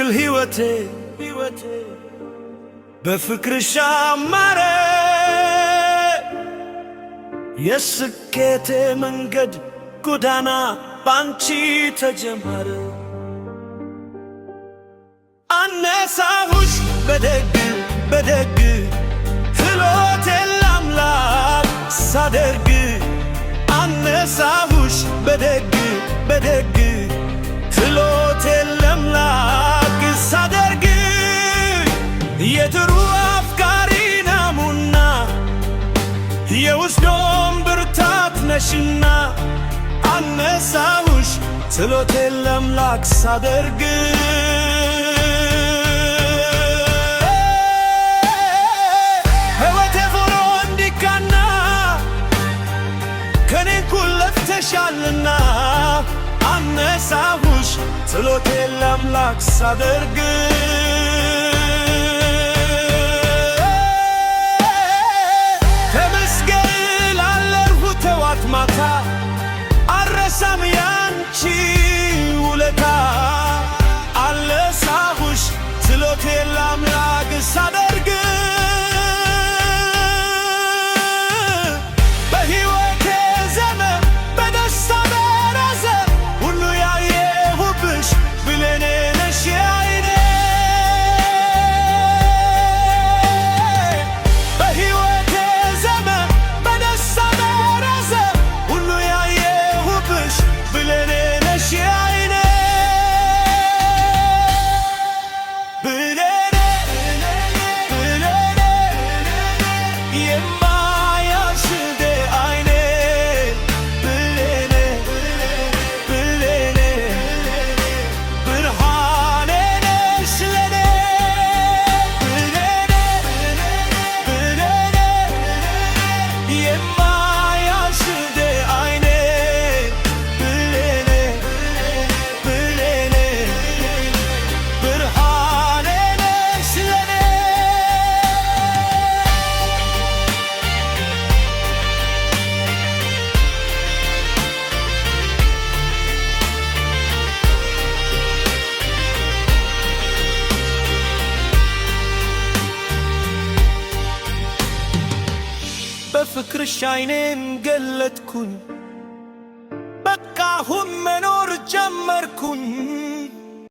ትክክል ሕይወቴ በፍቅርሽ አማረ የስኬቴ መንገድ ጎዳና ባንቺ ተጀመረ አነሳሁሽ በደግ ፍሎቴን ለአምላክ ሳደርግ አነሳሁሽ በደግ ፍሎቴን ለአምላክ ሳደርግ የጥሩ አፍቃሪ ናሙና የውስጤም ብርታት ነሽና አነሳሁሽ ጸሎቴን ለአምላክ ሳደርግ ሕይወቴ ሆኖ እንዲቃና ከኔ እኩል ለፍተሻልና አነሳሁሽ ጸሎቴን ለአምላክ ሳደርግ ማታ አረሳም ያንቺ ውለታ አነሳሁሽ ጸሎቴን ለአምላክ ሳደርግ በሕይወቴ ዘመን በደስታ በሐዘን ሁሉ ያየሁብሽ ብሌኔ ነሽ የዓይኔ በሕይወቴ ዘመን በደስታ ብሌኔ ነሽ የዓይኔ ብሌኔ የማያሽደ ዓይኔ ብሌኔ ብርሃኔ ነሽ ለኔ ብሌኔ የማያሽደ ዓይኔ በፍቅርሽ ዓይኔን ገለጥኩኝ በቃ አሁን መኖር ጀመርኩኝ